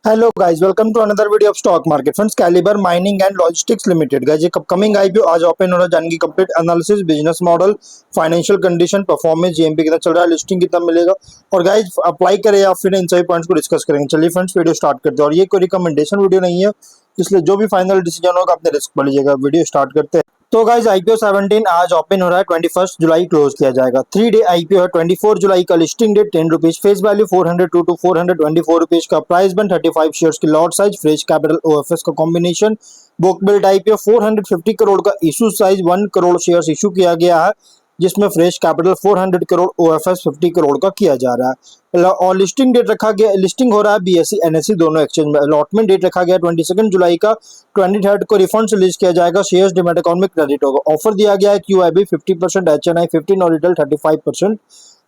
Hello guys, welcome to another video of stock market funds Caliber Mining and Logistics Limited. Guys, ये coming IPO आज open हो रहा है, जानेंगे complete analysis, business model, financial condition, performance, GMP कितना चल रहा है, लिस्टिंग कितना मिलेगा और गाइस अप्लाई करें या फिर इन सभी पॉइंट्स को डिस्कस करेंगे। चलिए फ्रेंड्स, वीडियो स्टार्ट करते हैं। और ये कोई रिकमेंडेशन वीडियो नहीं है, इसलिए जो भी फाइनल डिसीजन होगा अपने रिस्क पर लीजिएगा। वीडियो स्टार्ट करते हैं। तो गाइज आईपीओ 17 आज ओपन हो रहा है, 21 जुलाई क्लोज किया जाएगा। 3 डे आईपीओ है, 24 जुलाई का listing date, 10 rupees face value, 402 to 424 rupees का प्राइस बन, 35 शेयर्स की lot size, fresh capital OFS का combination, book build IPO 450 crore का issue size, 1 crore shares issue किया गया है, जिसमें fresh capital 400 crore OFS 50 crore का किया जा रहा है। और लिस्टिंग डेट रखा गया, लिस्टिंग हो रहा है बीएसई एनएसई दोनों एक्सचेंज में। अलॉटमेंट डेट रखा गया 22 जुलाई का, 23 को रिफंड रिलीज किया जाएगा, शेयर्स डिमेट अकाउंट में क्रेडिट होगा। ऑफर दिया गया है क्यूआईबी 50%, एचएनआई 15 और रिटेल 35%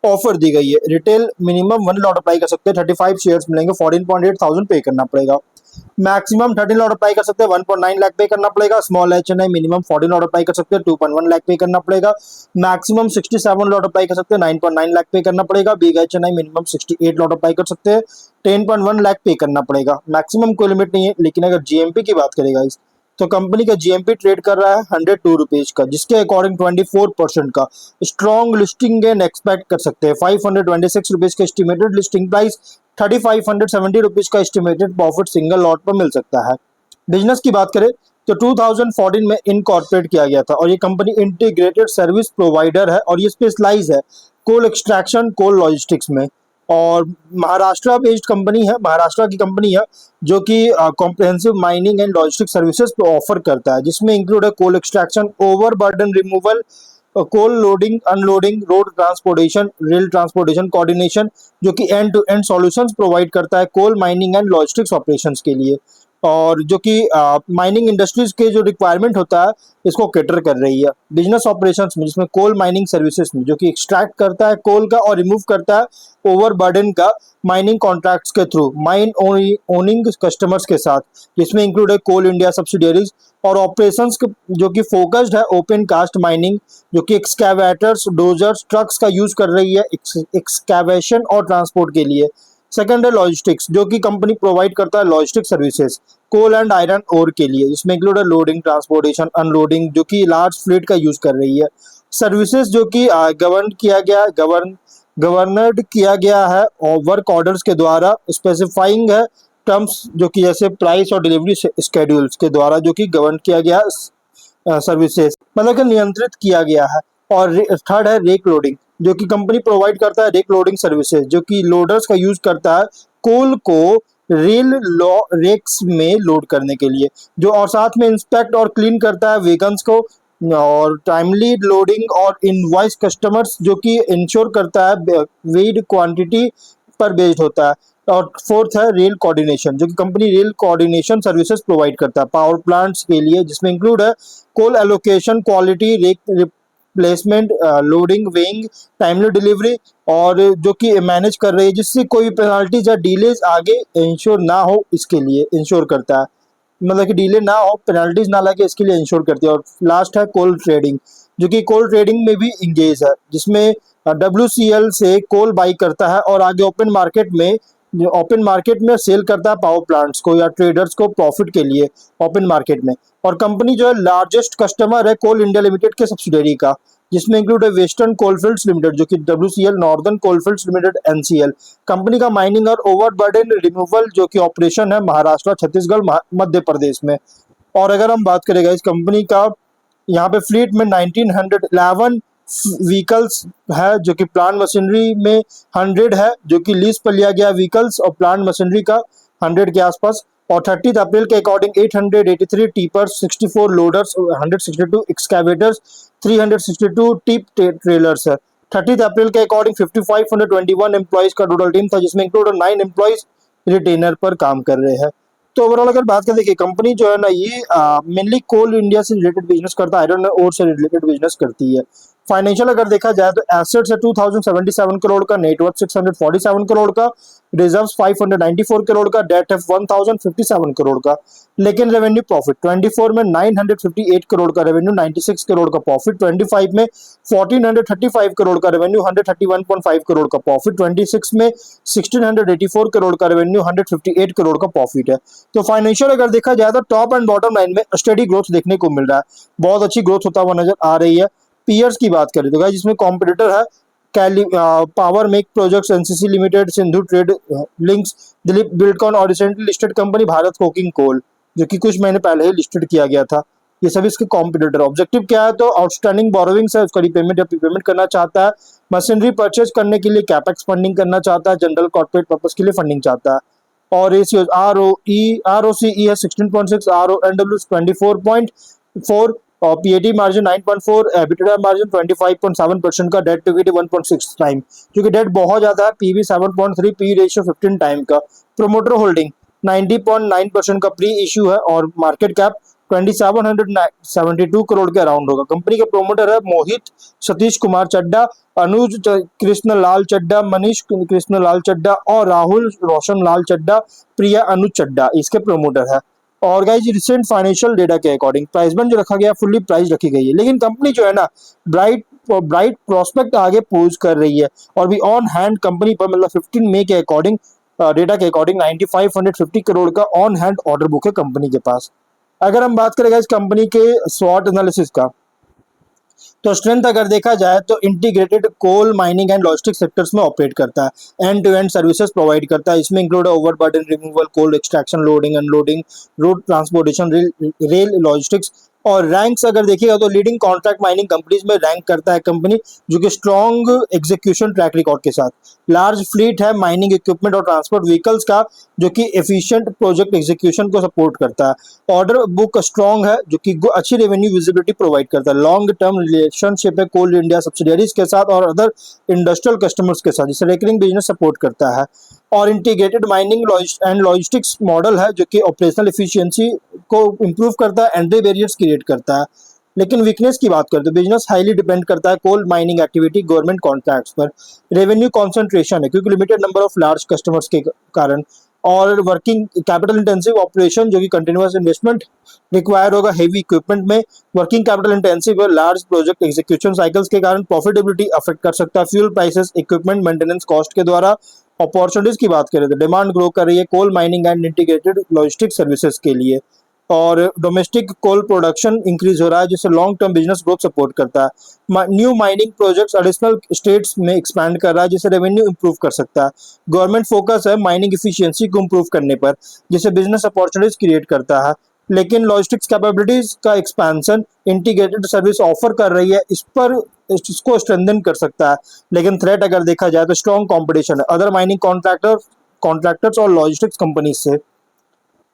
ऑफर दी गई है। रिटेल मिनिमम 1 लॉट अप्लाई कर सकते हैं, 35 शेयर्स मिलेंगे, 14.8 थाउजेंड पे करना पड़ेगा। मैक्सिमम 13 लॉट अप्लाई कर सकते हैं, 1.9 लाख पे करना पड़ेगा। Small HNI minimum 14 lot apply कर सकते हैं, 2.1 लाख पे करना पड़ेगा। मैक्सिमम 67 लॉट अप्लाई कर सकते हैं, 9.9 लाख पे करना पड़ेगा। Big HNI minimum 68 lot apply कर सकते हैं, 10.1 लाख पे करना पड़ेगा। मैक्सिमम कोई लिमिट नहीं है। लेकिन अगर जीएमपी की बात करेगा इस, तो कंपनी का जीएमपी ट्रेड कर रहा है 102 रुपीज का, जिसके अकॉर्डिंग 24% का स्ट्रॉन्ग लिस्टिंग गेन एक्सपेक्ट कर सकते हैं। 526 रुपीज का एस्टिमेटेड लिस्टिंग प्राइस, 3570 रुपीज का एस्टिमेटेड प्रॉफिट सिंगल लॉट पर मिल सकता है। बिजनेस की बात करें तो 2014 में इनकॉर्पोरेट किया गया था और ये कंपनी इंटीग्रेटेड सर्विस प्रोवाइडर है और ये स्पेशलाइज है कोल एक्सट्रैक्शन, कोल लॉजिस्टिक्स में। और महाराष्ट्र बेस्ड कंपनी है, महाराष्ट्र की कंपनी है, जो कि comprehensive mining and logistic services offer करता है, जिसमें इंक्लूड है coal extraction, overburden removal, coal loading unloading, road transportation, rail transportation coordination, जो कि end to end solutions provide करता है coal mining and logistics operations के लिए। और जो कि माइनिंग इंडस्ट्रीज के जो रिक्वायरमेंट होता है इसको कैटर कर रही है बिजनेस ऑपरेशंस में, जिसमें कोल माइनिंग सर्विसेज में, जो कि एक्सट्रैक्ट करता है कोल का और रिमूव करता है ओवरबर्डन का माइनिंग कॉन्ट्रैक्ट्स के थ्रू माइन ओनिंग कस्टमर्स के साथ, जिसमें इंक्लूड है कोल इंडिया सब्सिडियरीज। और ऑपरेशंस जो कि फोकस्ड है ओपन कास्ट माइनिंग, जो कि एक्सकैवेटर्स, डोजर्स, ट्रक्स का यूज कर रही है एक्सकैवेशन और ट्रांसपोर्ट के लिए। सेकंड है लॉजिस्टिक्स, जो कि कंपनी प्रोवाइड करता है logistic services coal and iron ore के लिए, जिसमें इंक्लूड है लोडिंग, ट्रांसपोर्टेशन, अनलोडिंग, जो कि लार्ज फ्लीट का यूज कर रही है। सर्विसेज जो कि गवर्नर्ड किया गया है और वर्क ऑर्डर्स के द्वारा, स्पेसिफाइंग है टर्म्स, जो कि जैसे प्राइस और डिलीवरी स्केड्यूल्स के द्वारा, जो कि गवर्न किया गया सर्विसेज, मतलब कि नियंत्रित किया गया है। और थर्ड है रेक लोडिंग, जो कि कंपनी प्रोवाइड करता है रेक लोडिंग सर्विसेज, जो कि लोडर्स का यूज करता है कोल को रेल रेक्स में लोड करने के लिए, जो और साथ में इंस्पेक्ट और क्लीन करता है वेगन्स को, और टाइमली लोडिंग और इनवॉइस कस्टमर्स, जो कि इंश्योर करता है वेड क्वांटिटी पर बेस्ड होता है। और फोर्थ है रेल कोऑर्डिनेशन, जो कि company rail coordination services provide करता है पावर प्लांट्स के लिए, जिसमें इंक्लूड है coal allocation, quality, rake placement, loading, weighing, timely delivery, और जो कि मैनेज कर रही है, जिससे कोई पेनाल्टीज या डिलेज आगे इंश्योर ना हो, इसके लिए इंश्योर करता है, मतलब कि डिले ना हो, पेनाल्टीज ना लगे, इसके लिए इंश्योर करती है। और लास्ट है कोल ट्रेडिंग, जो कि कोल ट्रेडिंग में भी इंगेज है, जिसमें WCL से कोल बाई करता है और आगे ओपन मार्केट में सेल करता है पावर प्लांट्स को या ट्रेडर्स को प्रॉफिट के लिए ओपन मार्केट में। और कंपनी जो है लार्जेस्ट कस्टमर है कोल इंडिया लिमिटेड के सब्सिडरी का, जिसमें इंक्लूड है वेस्टर्न कोलफील्ड्स लिमिटेड, जो कि WCL, northern coalfields limited NCL। Company का माइनिंग और ओवरबर्डन रिमूवल जो कि ऑपरेशन है महाराष्ट्र, छत्तीसगढ़, मध्य प्रदेश में। और अगर हम बात करेंगे इस कंपनी का, यहाँ पे फ्लीट में 1911 व्हीकल्स है, जो कि प्लांट मशीनरी में 100 है, जो कि लीज पर लिया गया व्हीकल्स और प्लांट मशीनरी का 100 के आसपास। और 30 अप्रैल के अकॉर्डिंग 883 टीपर्स, 64 लोडर्स, 162 एक्सकैवेटर्स, 362 टिप ट्रेलर्स है। 30 अप्रैल के अकॉर्डिंग 5521 एम्प्लॉइज का टोटल टीम था, जिसमें इंक्लूड 9 एम्प्लॉइज रिटेनर पर काम कर रहे हैं। तो ओवरऑल अगर बात करें, देखिए कंपनी जो है ना, ये मेनली कोल इंडिया से रिलेटेड बिजनेस करता है, आयरन ओर से रिलेटेड बिजनेस करती है। फाइनेंशियल अगर देखा जाए तो एसेट्स है 2077 करोड़ का, नेटवर्थ 647 करोड़ का, रिजर्व्स 594 करोड़ का, डेट है 1057 करोड़ का। लेकिन रेवेन्यू प्रॉफिट 24 में 958 करोड़ का रेवेन्यू, 96 करोड़ का प्रॉफिट, 25 में 1435 करोड़ का रेवेन्यू, 131.5 करोड़ का प्रॉफिट, 26 में 1684 करोड़ का रेवेन्यू, 158 करोड़ का प्रॉफिट है। तो फाइनेंशियल अगर देखा जाए तो टॉप एंड बॉटम लाइन में स्टेडी ग्रोथ देखने को मिल रहा है, बहुत अच्छी ग्रोथ होता हुआ नजर आ रही है। पीयर्स की बात करें तो गाइस जिसमें कॉम्पिटिटर है पावर मेक प्रोजेक्ट्स, एनसीसी लिमिटेड, सिंधु ट्रेड लिंक्स, दिलीप बिल्डकॉन और recently listed company Bharat Coking Coal जो कि कुछ महीने पहले ही लिस्टेड किया गया था। ये सभी इसके कॉम्पिटिटर। ऑब्जेक्टिव क्या है तो आउटस्टैंडिंग बोरोविंग्स है उसका रिपेमेंट या प्रीपेमेंट करना चाहता है, मशीनरी परचेज करने के लिए कैपेक्स फंडिंग करना चाहता है, जनरल कॉर्पोरेट पर्पस के लिए फंडिंग चाहता है। और रेशियोज आरओसीई है 16.6, आरओएनडब्ल्यू 24.4 और पीएटी मार्जिन 9.4, एबिटा मार्जिन 25.7% का, डेट टू इक्विटी 1.6 टाइम क्योंकि डेट बहुत ज्यादा है, पीवी 7.3, पी रेशियो 15 टाइम का। प्रोमोटर होल्डिंग 90.9% का प्री इश्यू है और मार्केट कैप 2772 करोड़ के अराउंड होगा। कंपनी के प्रोमोटर है मोहित सतीश कुमार चड्डा, अनुज कृष्ण लाल चड्डा, मनीष कृष्ण लाल चड्डा और राहुल रोशन लाल चड्डा, प्रिया अनुज चड्डा इसके प्रोमोटर है। और गाइज रिसेंट फाइनेंशियल डेटा के अकॉर्डिंग प्राइस बैंड जो रखा गया फुल्ली प्राइस रखी गई है, लेकिन कंपनी जो है ना ब्राइट प्रोस्पेक्ट आगे पोज कर रही है और भी ऑन हैंड कंपनी पर मतलब 15 मई के अकॉर्डिंग डेटा के अकॉर्डिंग 9550 करोड़ का ऑन हैंड ऑर्डर बुक है कंपनी के पास। अगर हम बात करें इस कंपनी के स्वॉट एनालिसिस का तो स्ट्रेंथ अगर देखा जाए तो integrated coal mining and logistic sectors में ऑपरेट करता है, end to end services provide करता है। इसमें include overburden removal, coal extraction, loading unloading, road transportation, rail logistics. और रैंक्स अगर देखिएगा तो लीडिंग कॉन्ट्रैक्ट माइनिंग कंपनीज में रैंक करता है कंपनी, जो कि स्ट्रॉन्ग एग्जीक्यूशन ट्रैक रिकॉर्ड के साथ। लार्ज फ्लीट है माइनिंग इक्विपमेंट और ट्रांसपोर्ट व्हीकल्स का, जो कि एफिशिएंट प्रोजेक्ट एग्जीक्यूशन को सपोर्ट करता है। ऑर्डर बुक स्ट्रॉन्ग है जो कि अच्छी रेवेन्यू विजिबिलिटी प्रोवाइड करता है। लॉन्ग टर्म रिलेशनशिप है कोल इंडिया सब्सिडियरीज के साथ और अदर इंडस्ट्रियल कस्टमर्स के साथ, जिससे रेकरिंग बिजनेस सपोर्ट करता है। और integrated mining and logistics model है जो कि ऑपरेशनल एफिशिएंसी को इंप्रूव करता है, एंट्री बैरियर्स क्रिएट करता है। लेकिन वीकनेस की बात करते हैं, बिजनेस हाईली डिपेंड करता है coal mining activity government contracts पर। रेवेन्यू कॉन्सेंट्रेशन है क्योंकि limited number of large customers के कारण। और वर्किंग कैपिटल इंटेंसिव ऑपरेशन जो कि कंटिन्यूअस इन्वेस्टमेंट रिक्वायर होगा हेवी इक्विपमेंट में। वर्किंग कैपिटल इंटेंसिव और लार्ज प्रोजेक्ट एग्जीक्यूशन साइकिल्स के कारण प्रॉफिटेबिलिटी अफेक्ट कर सकता है fuel prices, equipment maintenance cost के द्वारा। अपॉर्चुनिटीज की बात करें तो डिमांड ग्रो कर रही है coal mining and integrated logistic services के लिए, और डोमेस्टिक कोल प्रोडक्शन इंक्रीज हो रहा है जिससे long term business growth support करता है। New mining projects additional states में एक्सपैंड कर रहा है जिससे रेवेन्यू इंप्रूव कर सकता है। गवर्नमेंट फोकस है माइनिंग इफिशियंसी को इंप्रूव करने पर, जिससे बिजनेस अपॉर्चुनिटीज क्रिएट करता है। लेकिन लॉजिस्टिक्स कैपेबिलिटीज का एक्सपेंशन इंटीग्रेटेड सर्विस ऑफर कर रही है, इस पर इसको स्ट्रेंथन कर सकता है। लेकिन थ्रेट अगर देखा जाए तो स्ट्रॉन्ग कॉम्पिटिशन है अदर माइनिंग कॉन्ट्रैक्टर्स और लॉजिस्टिक्स कंपनी से।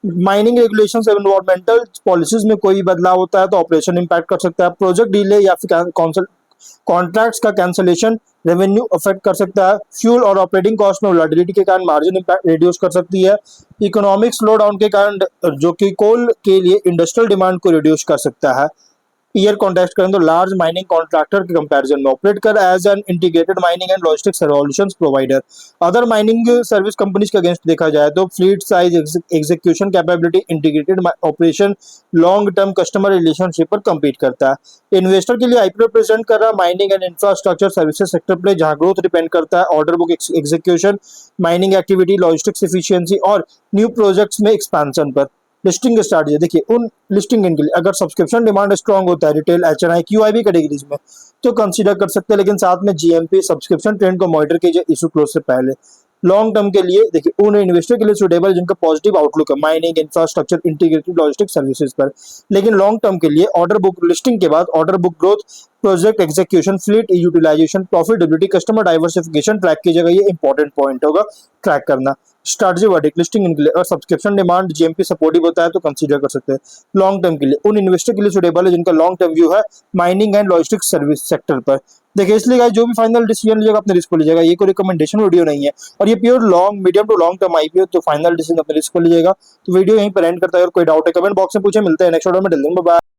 माइनिंग रेगुलेशंस और एनवायरमेंटल पॉलिसीज में कोई बदलाव होता है तो ऑपरेशन इंपैक्ट कर सकता है। प्रोजेक्ट डिले या फिर कॉन्ट्रैक्ट्स का कैंसलेशन रेवेन्यू अफेक्ट कर सकता है। फ्यूल और ऑपरेटिंग कॉस्ट में वोलेटिलिटी के कारण मार्जिन इंपैक्ट रिड्यूस कर सकती है। इकोनॉमिक स्लो डाउन के कारण जो कि कोल के लिए इंडस्ट्रियल डिमांड को रिड्यूस कर सकता है। ईयर कॉन्टेक्ट करें तो लार्ज माइनिंग कॉन्ट्रैक्टर के कंपैरिजन में ऑपरेट कर as an integrated mining and logistics solutions provider. Other mining service companies के अगेंस्ट देखा जाए तो fleet size, execution capability, integrated operation, long term customer relationship पर कम्पीट करता है। इन्वेस्टर के लिए आईपीओ प्रेजेंट कर रहा mining and infrastructure services sector पर, जहां ग्रोथ डिपेंड करता है order book execution, mining activity, logistics efficiency और न्यू प्रोजेक्ट्स में एक्सपेंशन पर। लिस्टिंग स्ट्रैटेजी देखिए, उन लिस्टिंग के लिए अगर सब्सक्रिप्शन डिमांड स्ट्रांग होता है रिटेल, एचएनआई, क्यूआईबी कैटेगरीज में तो कंसीडर कर सकते हैं, लेकिन साथ में जीएमपी सब्सक्रिप्शन ट्रेंड को मॉनिटर कीजिए इशू क्लोज से पहले। लॉन्ग टर्म के लिए देखिए उन इन्वेस्टर के लिए सुटेबल जिनका पॉजिटिव आउटलुक है mining, infrastructure, integrated logistic services पर। लेकिन लॉन्ग टर्म के लिए ऑर्डर बुक लिस्टिंग के बाद order book growth, project execution, fleet utilization, profitability, customer diversification track कीजिएगा, ये इंपॉर्टेंट पॉइंट होगा ट्रैक करना। स्ट्रैटेजी वर्डिक लिस्टिंग इनके लिए, और सब्सक्रिप्शन डिमांड जीएमपी सपोर्टिव होता है तो कंसीडर कर सकते हैं। लॉन्ग टर्म के लिए उन इन्वेस्टर के लिए सुटेबल है जिनका लॉन्ग टर्म व्यू है mining and logistic service sector पर। देखिए इसलिए गाइस जो भी फाइनल डिसीजन लीजिएगा अपने रिस्क को लीजिएगा, ये कोई रिकमेंडेशन वीडियो नहीं है और ये pure long medium to long term IPO, तो फाइनल डिसीजन अपने रिस्क को लीजिएगा। तो वीडियो यहीं पर एंड करता है और कोई डाउट है कमेंट बॉक्स में पूछे। मिलते हैं नेक्स्ट वीडियो में, टिल देन बाय बाय।